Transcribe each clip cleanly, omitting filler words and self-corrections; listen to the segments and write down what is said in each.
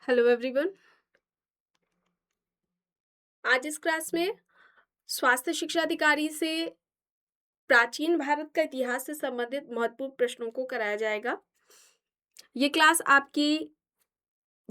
Hello everyone. आज इस class में स्वास्थ्य शिक्षा अधिकारी से प्राचीन भारत का इतिहास से संबंधित महत्वपूर्ण प्रश्नों को कराया जाएगा। ये क्लास आपकी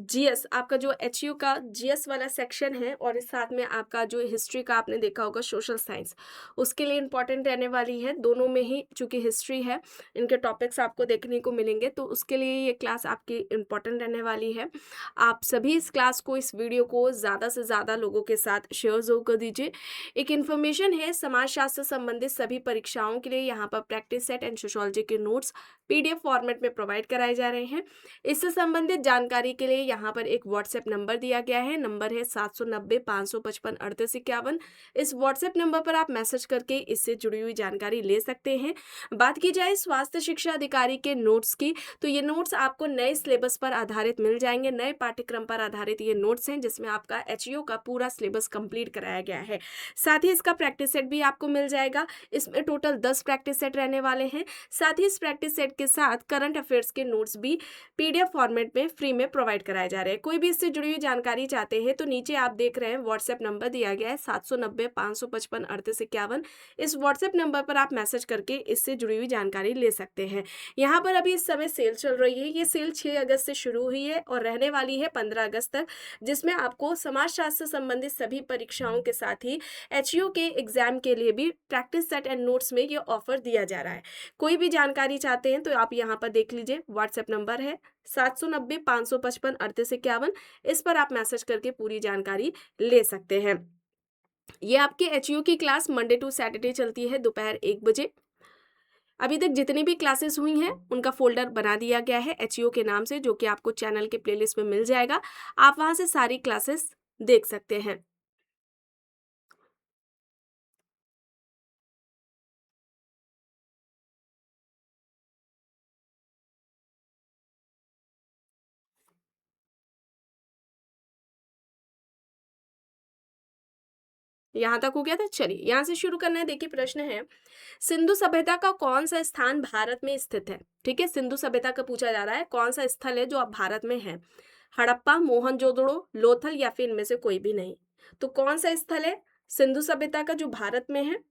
जीएस आपका जो एचयू का जीएस वाला सेक्शन है और इस साथ में आपका जो हिस्ट्री का आपने देखा होगा सोशल साइंस, उसके लिए इम्पॉर्टेंट रहने वाली है। दोनों में ही चूंकि हिस्ट्री है, इनके टॉपिक्स आपको देखने को मिलेंगे, तो उसके लिए ये क्लास आपकी इम्पॉर्टेंट रहने वाली है। आप सभी इस क्लास को, इस वीडियो को ज़्यादा से ज़्यादा लोगों के साथ शेयर जरूर कर दीजिए। एक इन्फॉर्मेशन है, समाजशास्त्र से संबंधित सभी परीक्षाओं के लिए यहाँ पर प्रैक्टिस सेट एंड सोशोलॉजी के नोट्स पीडीएफ फॉर्मेट में प्रोवाइड कराए जा रहे हैं। इससे संबंधित जानकारी के लिए यहाँ पर एक व्हाट्सएप नंबर दिया गया है। नंबर है 790-555-3851। इस व्हाट्सएप नंबर पर आप मैसेज करके इससे जुड़ी हुई जानकारी ले सकते हैं। बात की जाए स्वास्थ्य शिक्षा अधिकारी के नोट्स की, तो ये नोट्स आपको नए सिलेबस पर आधारित मिल जाएंगे। नए पाठ्यक्रम पर आधारित ये नोट्स हैं जिसमें आपका एचईओ का पूरा सिलेबस कंप्लीट कराया गया है। साथ ही इसका प्रैक्टिस सेट भी आपको मिल जाएगा। इसमें टोटल 10 प्रैक्टिस सेट रहने वाले हैं। साथ ही इस प्रैक्टिस सेट के साथ करंट अफेयर्स के नोट्स भी पीडीएफ फॉर्मेट में फ्री में प्रोवाइड कराए जा रहे हैं। कोई भी इससे जुड़ी हुई जानकारी चाहते हैं तो नीचे आप देख रहे हैं व्हाट्सएप नंबर दिया गया है 790-555-3851। इस व्हाट्सएप नंबर पर आप मैसेज करके इससे जुड़ी हुई जानकारी ले सकते हैं। यहाँ पर अभी इस समय सेल चल रही है। ये सेल 6 अगस्त से शुरू हुई है और रहने वाली है 15 अगस्त तक, जिसमें आपको समाजशास्त्र से संबंधित सभी परीक्षाओं के साथ ही एचईओ के एग्जाम के लिए भी प्रैक्टिस सेट एंड नोट्स में ये ऑफर दिया जा रहा है। कोई भी जानकारी चाहते हैं तो आप यहाँ पर देख लीजिए, व्हाट्सएप नंबर है 790-555-3851। इस पर आप मैसेज करके पूरी जानकारी ले सकते हैं। ये आपके एचयू की क्लास मंडे टू सैटरडे चलती है दोपहर 1 बजे। अभी तक जितनी भी क्लासेस हुई हैं उनका फोल्डर बना दिया गया है एचयू के नाम से, जो कि आपको चैनल के प्लेलिस्ट में मिल जाएगा। आप वहां से सारी क्लासेस देख सकते हैं। यहाँ तक हो गया था। चलिए यहाँ से शुरू करना है। देखिए प्रश्न है, सिंधु सभ्यता का कौन सा स्थान भारत में स्थित है? ठीक है, सिंधु सभ्यता का पूछा जा रहा है, कौन सा स्थल है जो अब भारत में है? हड़प्पा, मोहनजोदड़ो, लोथल या फिर इनमें से कोई भी नहीं। तो कौन सा स्थल है सिंधु सभ्यता का जो भारत में है?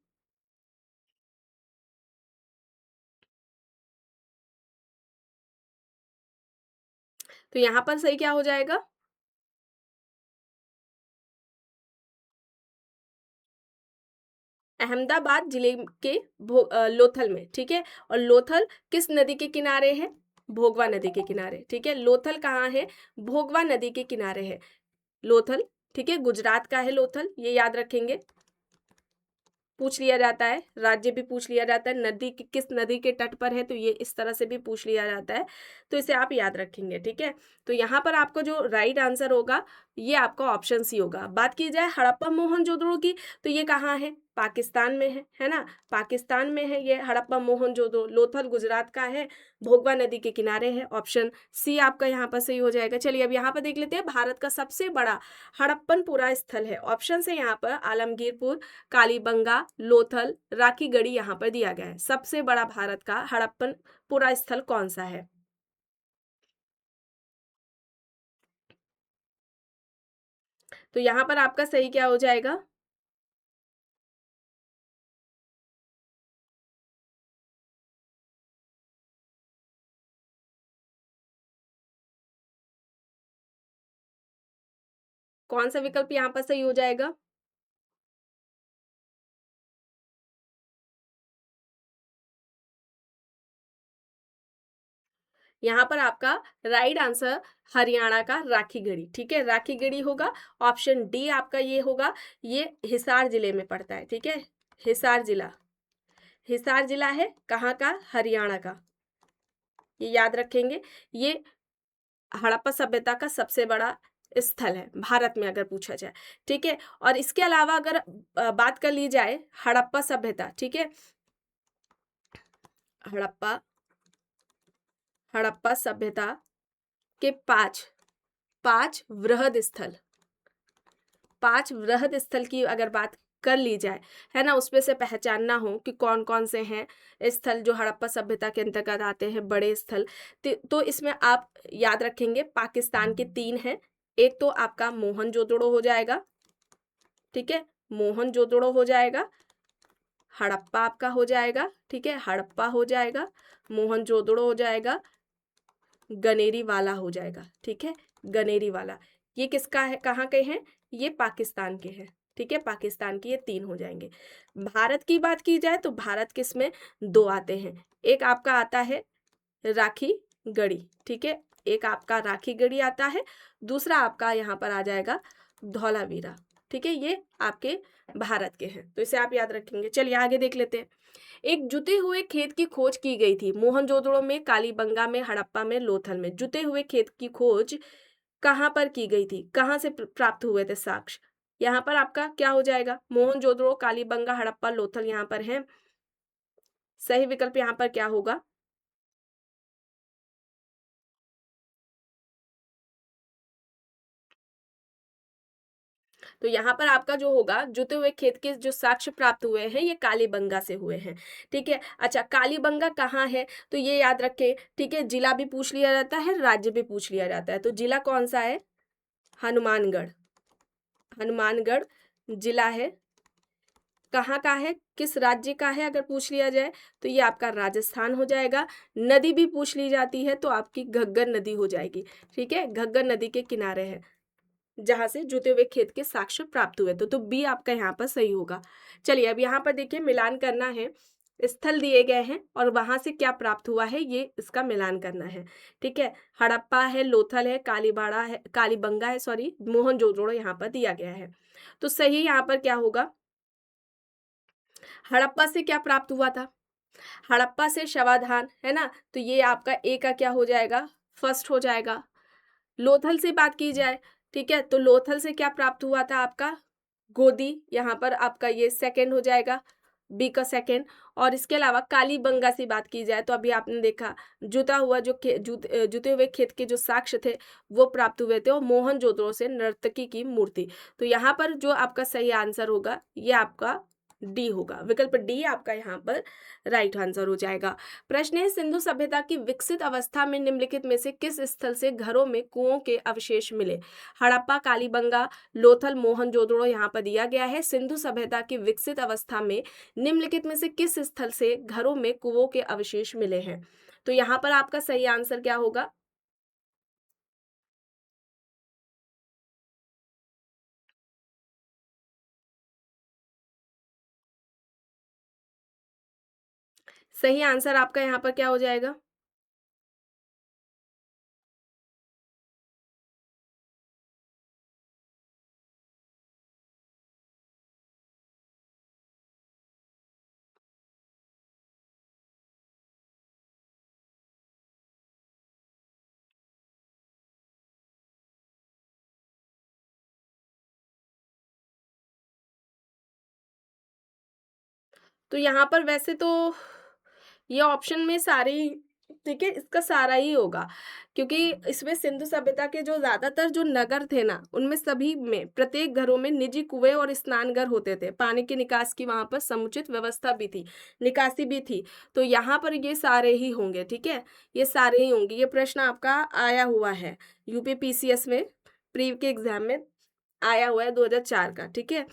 तो यहाँ पर सही क्या हो जाएगा? अहमदाबाद जिले के लोथल में। ठीक है, और लोथल किस नदी के किनारे है? भोगवा नदी के किनारे। ठीक है, लोथल कहाँ है? भोगवा नदी के किनारे है लोथल। ठीक है, गुजरात का है लोथल, ये याद रखेंगे। पूछ लिया जाता है, राज्य भी पूछ लिया जाता है, नदी किस नदी के तट पर है तो ये इस तरह से भी पूछ लिया जाता है, तो इसे आप याद रखेंगे। ठीक है, तो यहाँ पर आपको जो राइट आंसर होगा ये आपका ऑप्शन सी होगा। बात की जाए हड़प्पा मोहनजोदड़ो की, तो ये कहाँ है? पाकिस्तान में है ना? पाकिस्तान में है ये हड़प्पा मोहनजोदड़ो। लोथल गुजरात का है, भोगवा नदी के किनारे है। ऑप्शन सी आपका यहाँ पर सही हो जाएगा। चलिए अब यहाँ पर देख लेते हैं, भारत का सबसे बड़ा हड़प्पनपुरा स्थल है। ऑप्शन से यहाँ पर आलमगीरपुर, कालीबंगा, लोथल, राखीगढ़ी यहाँ पर दिया गया है। सबसे बड़ा भारत का हड़प्पन पुरा स्थल कौन सा है? तो यहाँ पर आपका सही क्या हो जाएगा? कौन सा विकल्प यहाँ पर सही हो जाएगा? यहाँ पर आपका राइट आंसर हरियाणा का राखीगढ़ी। ठीक है, राखीगढ़ी होगा। ऑप्शन डी आपका ये होगा। ये हिसार जिले में पड़ता है। ठीक है, हिसार जिला, हिसार जिला है कहाँ का? हरियाणा का। ये याद रखेंगे। ये हड़प्पा सभ्यता का सबसे बड़ा स्थल है भारत में अगर पूछा जाए। ठीक है, और इसके अलावा अगर बात कर ली जाए हड़प्पा सभ्यता। ठीक है, हड़प्पा हड़प्पा सभ्यता के पांच पांच वृहद स्थल, पांच वृहद स्थल की अगर बात कर ली जाए, है ना, उसमें से पहचानना हो कि कौन कौन से हैं स्थल जो हड़प्पा सभ्यता के अंतर्गत आते हैं, बड़े स्थल। तो इसमें आप याद रखेंगे पाकिस्तान के 3 हैं। एक तो आपका मोहनजोदड़ो हो जाएगा, ठीक है, मोहनजोदड़ो हो जाएगा, हड़प्पा आपका हो जाएगा, ठीक है, हड़प्पा हो जाएगा, मोहनजोदड़ो हो जाएगा, गनेरी वाला हो जाएगा, ठीक है, गनेरी वाला। ये किसका है, कहाँ के हैं, ये पाकिस्तान के हैं, ठीक है, पाकिस्तान के ये 3 हो जाएंगे। भारत की बात की जाए तो भारत के इसमें 2 आते हैं। एक आपका आता है राखी गढ़ी, ठीक है, एक आपका राखी गढ़ी आता है, दूसरा आपका यहाँ पर आ जाएगा धौलावीरा, ठीक है, ये आपके भारत के हैं, तो इसे आप याद रखेंगे। चलिए आगे देख लेते हैं। एक जुते हुए खेत की खोज की गई थी मोहनजोदड़ो में, कालीबंगा में, हड़प्पा में, लोथल में। जुते हुए खेत की खोज कहाँ पर की गई थी, कहाँ से प्राप्त हुए थे साक्ष्य? यहाँ पर आपका क्या हो जाएगा, मोहनजोदड़ो, कालीबंगा, हड़प्पा, लोथल यहाँ पर है। सही विकल्प यहाँ पर क्या होगा? तो यहाँ पर आपका जो होगा, जुते हुए खेत के जो साक्ष्य प्राप्त हुए हैं ये कालीबंगा से हुए हैं, ठीक है। अच्छा, कालीबंगा कहाँ है, तो ये याद रखें, ठीक है, जिला भी पूछ लिया जाता है, राज्य भी पूछ लिया जाता है। तो जिला कौन सा है, हनुमानगढ़, हनुमानगढ़ जिला है। कहाँ का है, किस राज्य का है अगर पूछ लिया जाए तो ये आपका राजस्थान हो जाएगा। नदी भी पूछ ली जाती है तो आपकी घग्गर नदी हो जाएगी, ठीक है, घग्गर नदी के किनारे है जहां से जुते हुए खेत के साक्ष्य प्राप्त हुए। तो बी आपका यहाँ पर सही होगा। चलिए अब यहाँ पर देखिए मिलान करना है, स्थल दिए गए हैं और वहां से क्या प्राप्त हुआ है ये इसका मिलान करना है, ठीक है। हड़प्पा है, लोथल है, कालीबाड़ा है, कालीबंगा है, सॉरी, मोहनजोदड़ो यहाँ पर दिया गया है। तो सही यहाँ पर क्या होगा, हड़प्पा से क्या प्राप्त हुआ था, हड़प्पा से शवाधान, है ना, तो ये आपका ए का क्या हो जाएगा, फर्स्ट हो जाएगा। लोथल से बात की जाए, ठीक है, तो लोथल से क्या प्राप्त हुआ था आपका, गोदी, यहाँ पर आपका ये सेकंड हो जाएगा, बी का सेकंड। और इसके अलावा कालीबंगा से बात की जाए तो अभी आपने देखा जुता हुआ जो जुते हुए खेत के जो साक्ष्य थे वो प्राप्त हुए थे, और मोहनजोदड़ो से नर्तकी की मूर्ति। तो यहाँ पर जो आपका सही आंसर होगा ये आपका डी होगा, विकल्प डी आपका यहाँ पर राइट आंसर हो जाएगा। प्रश्न है, सिंधु सभ्यता की विकसित अवस्था में निम्नलिखित में से किस स्थल से घरों में कुओं के अवशेष मिले? हड़प्पा, कालीबंगा, लोथल, मोहनजोदड़ो यहाँ पर दिया गया है। सिंधु सभ्यता की विकसित अवस्था में निम्नलिखित में से किस स्थल से घरों में कुओं के अवशेष मिले हैं? तो यहाँ पर आपका सही आंसर क्या होगा, सही आंसर आपका यहाँ पर क्या हो जाएगा, तो यहाँ पर वैसे तो ये ऑप्शन में सारे ही, ठीक है, इसका सारा ही होगा, क्योंकि इसमें सिंधु सभ्यता के जो ज्यादातर जो नगर थे ना उनमें सभी में प्रत्येक घरों में निजी कुएं और स्नानघर होते थे, पानी की निकास की वहां पर समुचित व्यवस्था भी थी, निकासी भी थी। तो यहाँ पर ये सारे ही होंगे, ठीक है, ये सारे ही होंगे। ये प्रश्न आपका आया हुआ है यूपीपीसीएस में, प्री के एग्जाम में आया हुआ है 2004 का, ठीक है,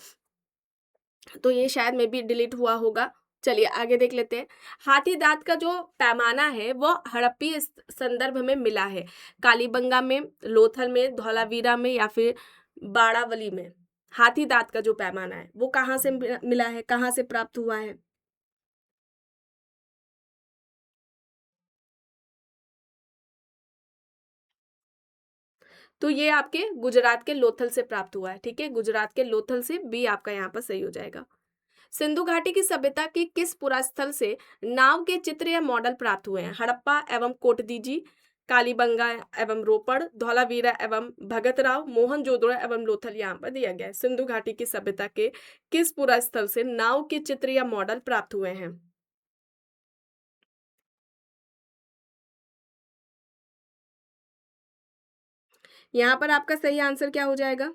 तो ये शायद में भी डिलीट हुआ होगा। चलिए आगे देख लेते हैं। हाथी दांत का जो पैमाना है वो हड़प्पी संदर्भ में मिला है, कालीबंगा में, लोथल में, धौलावीरा में या फिर बाड़ावली में। हाथी दांत का जो पैमाना है वो कहाँ से मिला है, कहाँ से प्राप्त हुआ है? तो ये आपके गुजरात के लोथल से प्राप्त हुआ है, ठीक है, गुजरात के लोथल से, बी आपका यहाँ पर सही हो जाएगा। सिंधु घाटी की सभ्यता के किस पुरास्थल से नाव के चित्र या मॉडल प्राप्त हुए हैं? हड़प्पा एवं कोटदीजी, कालीबंगा एवं रोपड़, धौलावीरा एवं भगतराव, मोहनजोदड़ो एवं लोथल यहाँ पर दिया गया है। सिंधु घाटी की सभ्यता के किस पुरास्थल से नाव के चित्र या मॉडल प्राप्त हुए हैं? यहाँ पर आपका सही आंसर क्या हो जाएगा?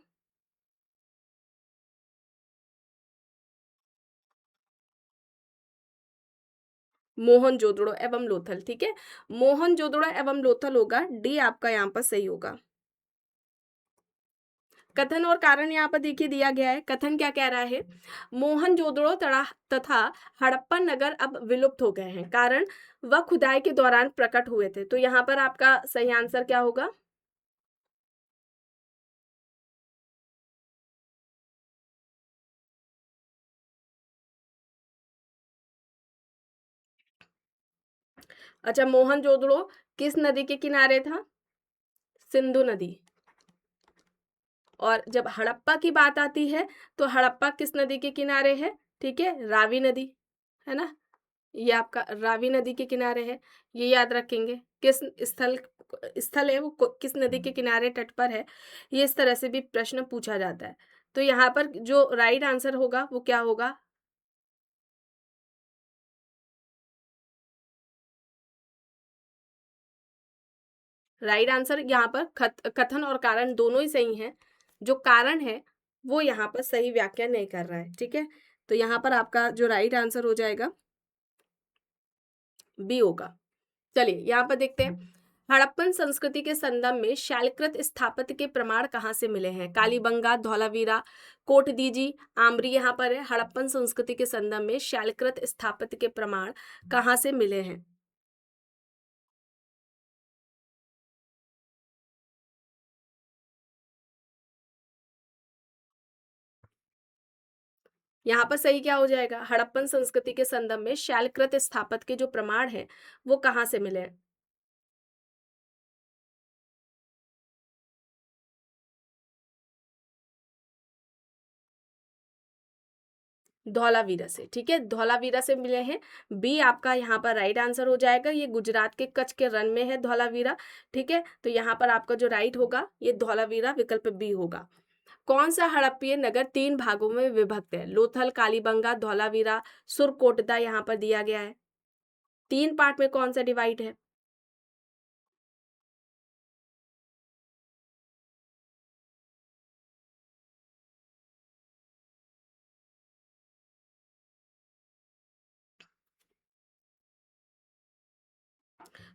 मोहनजोदड़ो एवं लोथल, ठीक है, मोहनजोदड़ो एवं लोथल होगा, डी आपका यहाँ पर सही होगा। कथन और कारण यहाँ पर देखिए दिया गया है। कथन क्या कह रहा है, मोहनजोदड़ो तथा हड़प्पा नगर अब विलुप्त हो गए हैं, कारण वह खुदाई के दौरान प्रकट हुए थे। तो यहाँ पर आपका सही आंसर क्या होगा, अच्छा, मोहनजोदड़ो किस नदी के किनारे था, सिंधु नदी। और जब हड़प्पा की बात आती है तो हड़प्पा किस नदी के किनारे है, ठीक है, रावी नदी, है ना, ये आपका रावी नदी के किनारे है, ये याद रखेंगे। किस स्थल स्थल है वो किस नदी के किनारे तट पर है, ये इस तरह से भी प्रश्न पूछा जाता है। तो यहाँ पर जो राइट आंसर होगा वो क्या होगा, राइट आंसर यहाँ पर कथन और कारण दोनों ही सही हैं। जो कारण है वो यहाँ पर सही व्याख्या नहीं कर रहा है, ठीक है, तो यहाँ पर आपका जो राइट आंसर हो जाएगा बी होगा। चलिए यहाँ पर देखते हैं, हड़प्पन संस्कृति के संदर्भ में शैलकृत स्थापत्य के प्रमाण कहाँ से मिले हैं, कालीबंगा, धौलावीरा, कोटदीजी, आमरी। यहाँ पर है हड़प्पन संस्कृति के संदर्भ में शैलकृत स्थापत्य के प्रमाण कहाँ से मिले हैं, यहाँ पर सही क्या हो जाएगा, हड़प्पन संस्कृति के संदर्भ में शैलकृत स्थापत्य के जो प्रमाण है वो कहाँ से मिले हैं, धौलावीरा से, ठीक है, धौलावीरा से मिले हैं, बी आपका यहाँ पर राइट आंसर हो जाएगा। ये गुजरात के कच्छ के रण में है धौलावीरा, ठीक है, तो यहाँ पर आपका जो राइट होगा ये धौलावीरा, विकल्प बी होगा। कौन सा हड़प्पीय नगर 3 भागों में विभक्त है, लोथल, कालीबंगा, धौलावीरा, सुरकोटदा। यहाँ पर दिया गया है 3 पार्ट में कौन सा डिवाइड है,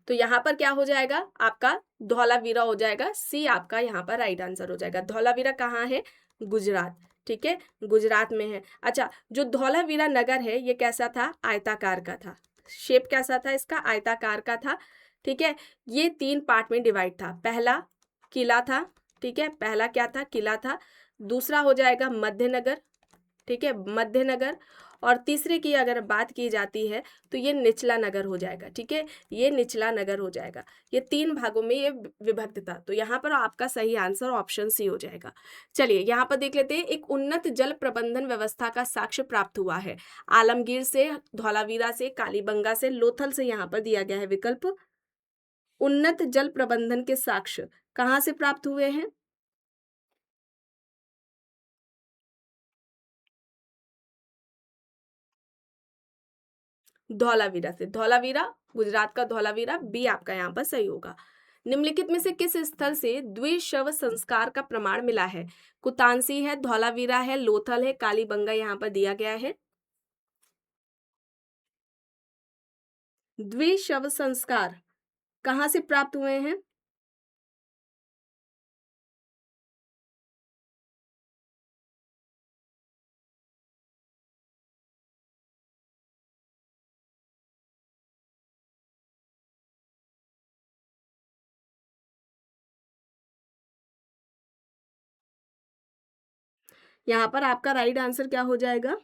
तो यहाँ पर क्या हो जाएगा आपका धौलावीरा हो जाएगा, सी आपका यहाँ पर राइट आंसर हो जाएगा। धौलावीरा कहाँ है, गुजरात, ठीक है, गुजरात में है। अच्छा, जो धौलावीरा नगर है ये कैसा था, आयताकार का था, शेप कैसा था इसका, आयताकार का था, ठीक है। ये 3 पार्ट में डिवाइड था, पहला किला था, ठीक है, पहला क्या था, किला था, दूसरा हो जाएगा मध्यनगर, ठीक है, मध्यनगर, और तीसरे की अगर बात की जाती है तो ये निचला नगर हो जाएगा, ठीक है, ये निचला नगर हो जाएगा। ये 3 भागों में ये विभक्त था, तो यहाँ पर आपका सही आंसर ऑप्शन सी हो जाएगा। चलिए यहाँ पर देख लेते हैं, एक उन्नत जल प्रबंधन व्यवस्था का साक्ष्य प्राप्त हुआ है, आलमगीर से, धौलावीरा से, कालीबंगा से, लोथल से। यहाँ पर दिया गया है विकल्प, उन्नत जल प्रबंधन के साक्ष्य कहाँ से प्राप्त हुए हैं, धौलावीरा से, धौलावीरा, गुजरात का धौलावीरा, बी आपका यहाँ पर सही होगा। निम्नलिखित में से किस स्थल से द्विशव संस्कार का प्रमाण मिला है, कुतांसी है, धौलावीरा है, लोथल है, कालीबंगा। यहाँ पर दिया गया है द्विशव संस्कार कहाँ से प्राप्त हुए हैं, यहाँ पर आपका राइट आंसर क्या हो जाएगा,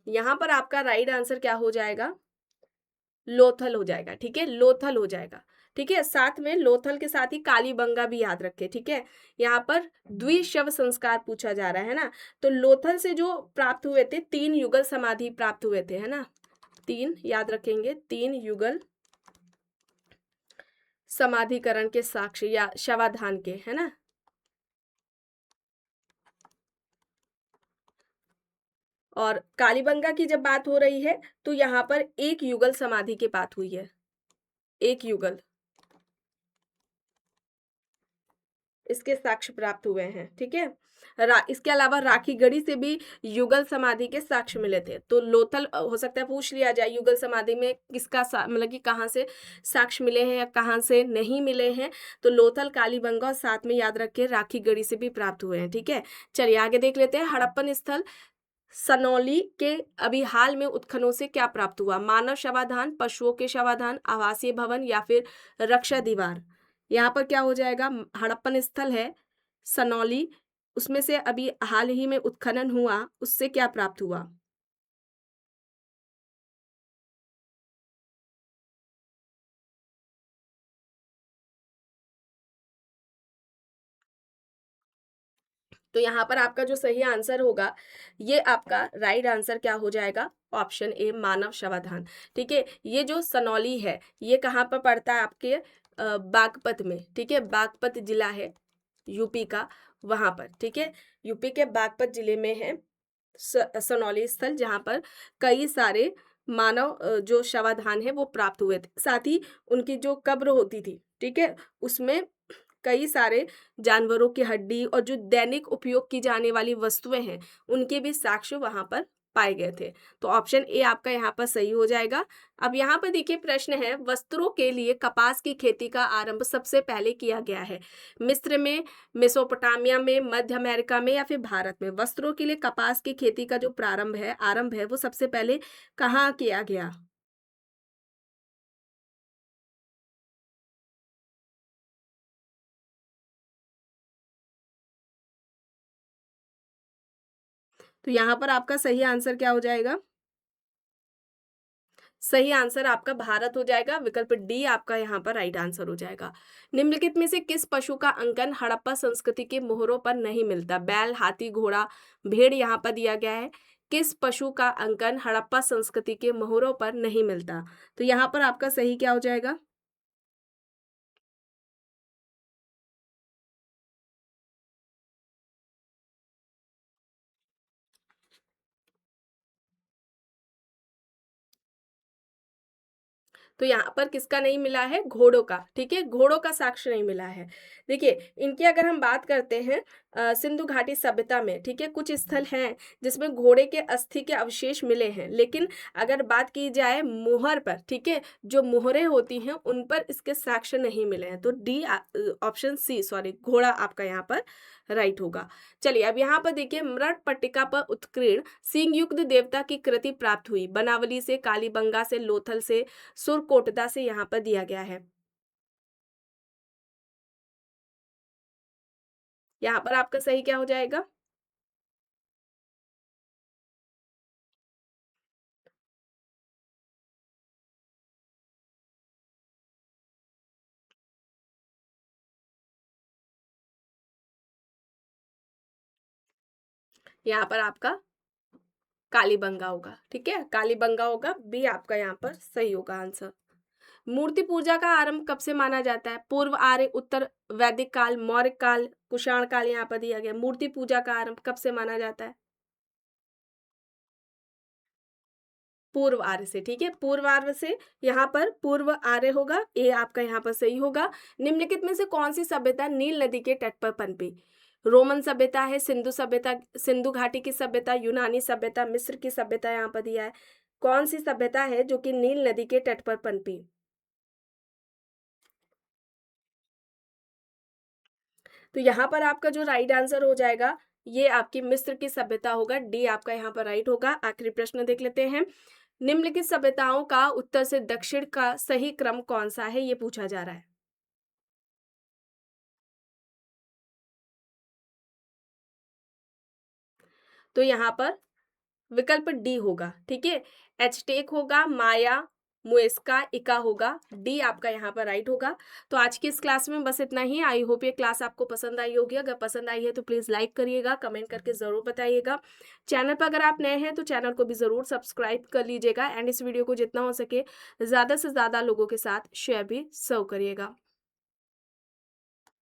यहाँ पर आपका राइट आंसर क्या हो जाएगा, लोथल हो जाएगा, ठीक है, लोथल हो जाएगा, ठीक है। साथ में लोथल के साथ ही कालीबंगा भी याद रखें, ठीक है, यहाँ पर द्विशव संस्कार पूछा जा रहा है ना, तो लोथल से जो प्राप्त हुए थे 3 युगल समाधि प्राप्त हुए थे, है ना, 3 याद रखेंगे, 3 युगल समाधिकरण के साक्ष्य या शवाधान के, है ना। और कालीबंगा की जब बात हो रही है तो यहाँ पर 1 युगल समाधि की बात हुई है, 1 युगल, इसके साक्ष्य प्राप्त हुए हैं। ठीक है, इसके अलावा राखी गढ़ी से भी युगल समाधि के साक्ष्य मिले थे। तो लोथल हो सकता है पूछ लिया जाए युगल समाधि में किसका मतलब कि कहाँ से साक्ष्य मिले हैं या कहाँ से नहीं मिले हैं। तो लोथल, कालीबंगा और साथ में याद रखिए राखी गढ़ी से भी प्राप्त हुए हैं। ठीक है, चलिए आगे देख लेते हैं। हड़प्पन स्थल सनौली के अभी हाल में उत्खननों से क्या प्राप्त हुआ? मानव शवाधान, पशुओं के शवाधान, आवासीय भवन या फिर रक्षा दीवार? यहाँ पर क्या हो जाएगा? हड़प्पन स्थल है सनौली, उसमें से अभी हाल ही में उत्खनन हुआ, उससे क्या प्राप्त हुआ? तो यहाँ पर आपका जो सही आंसर होगा, ये आपका राइट आंसर क्या हो जाएगा? ऑप्शन ए, मानव शवाधान। ठीक है, ये जो सनौली है ये कहाँ पर पड़ता है? आपके बागपत में। ठीक है, बागपत जिला है यूपी का, वहां पर। ठीक है, यूपी के बागपत जिले में है सनौली स्थल, जहां पर कई सारे मानव जो शवाधान है वो प्राप्त हुए थे। साथ ही उनकी जो कब्र होती थी, ठीक है, उसमें कई सारे जानवरों की हड्डी और जो दैनिक उपयोग की जाने वाली वस्तुएं हैं उनके भी साक्ष्य वहां पर पाए गए थे। तो ऑप्शन ए आपका यहाँ पर सही हो जाएगा। अब यहाँ पर देखिए प्रश्न है, वस्त्रों के लिए कपास की खेती का आरंभ सबसे पहले किया गया है मिस्र में, मेसोपोटामिया में, मध्य अमेरिका में या फिर भारत में? वस्त्रों के लिए कपास की खेती का जो आरंभ है वो सबसे पहले कहाँ किया गया? तो यहाँ पर आपका सही आंसर क्या हो जाएगा? सही आंसर आपका भारत हो जाएगा। विकल्प डी आपका यहाँ पर राइट आंसर हो जाएगा। निम्नलिखित में से किस पशु का अंकन हड़प्पा संस्कृति के मोहरों पर नहीं मिलता? बैल, हाथी, घोड़ा, भेड़ यहाँ पर दिया गया है। किस पशु का अंकन हड़प्पा संस्कृति के मोहरों पर नहीं मिलता? तो यहाँ पर आपका सही क्या हो जाएगा? तो यहाँ पर किसका नहीं मिला है? घोड़ों का। ठीक है, घोड़ों का साक्ष्य नहीं मिला है। देखिए इनकी अगर हम बात करते हैं सिंधु घाटी सभ्यता में, ठीक है, कुछ स्थल हैं जिसमें घोड़े के अस्थि के अवशेष मिले हैं, लेकिन अगर बात की जाए मुहर पर, ठीक है, जो मुहरें होती हैं उन पर इसके साक्ष्य नहीं मिले हैं। तो डी ऑप्शन सी, सॉरी, घोड़ा आपका यहाँ पर राइट होगा। चलिए अब यहाँ पर देखिए, मृत पट्टिका पर उत्कीर्ण सिंह युक्त देवता की कृति प्राप्त हुई। बनावली से, कालीबंगा से, लोथल से, सुरकोटदा से यहाँ पर दिया गया है। यहाँ पर आपका सही क्या हो जाएगा? यहाँ पर आपका कालीबंगा होगा। ठीक है, कालीबंगा होगा, बी आपका यहाँ पर सही होगा आंसर। मूर्ति पूजा का आरंभ कब से माना जाता है? पूर्व आर्य, उत्तर वैदिक काल, मौर्य काल, कुषाण काल यहाँ पर दिया गया। मूर्ति पूजा का आरंभ कब से माना जाता है? पूर्व आर्य से। ठीक है, पूर्व आर्य से, यहाँ पर पूर्व आर्य होगा, ए आपका यहाँ पर सही होगा। निम्नलिखित में से कौन सी सभ्यता नील नदी के तट पर पनपी? रोमन सभ्यता है, सिंधु सभ्यता, सिंधु घाटी की सभ्यता, यूनानी सभ्यता, मिस्र की सभ्यता यहाँ पर दिया है। कौन सी सभ्यता है जो कि नील नदी के तट पर पनपी? तो यहाँ पर आपका जो राइट आंसर हो जाएगा, ये आपकी मिस्र की सभ्यता होगा, डी आपका यहाँ पर राइट होगा। आखिरी प्रश्न देख लेते हैं। निम्नलिखित सभ्यताओं का उत्तर से दक्षिण का सही क्रम कौन सा है, ये पूछा जा रहा है। तो यहाँ पर विकल्प डी होगा। ठीक है, एचटेक होगा, माया, मुएस्का, इका होगा, डी आपका यहाँ पर राइट होगा। तो आज की इस क्लास में बस इतना ही। आई होप ये क्लास आपको पसंद आई होगी। अगर पसंद आई है तो प्लीज़ लाइक करिएगा, कमेंट करके ज़रूर बताइएगा। चैनल पर अगर आप नए हैं तो चैनल को भी ज़रूर सब्सक्राइब कर लीजिएगा, एंड इस वीडियो को जितना हो सके ज़्यादा से ज़्यादा लोगों के साथ शेयर भी ज़रूर करिएगा।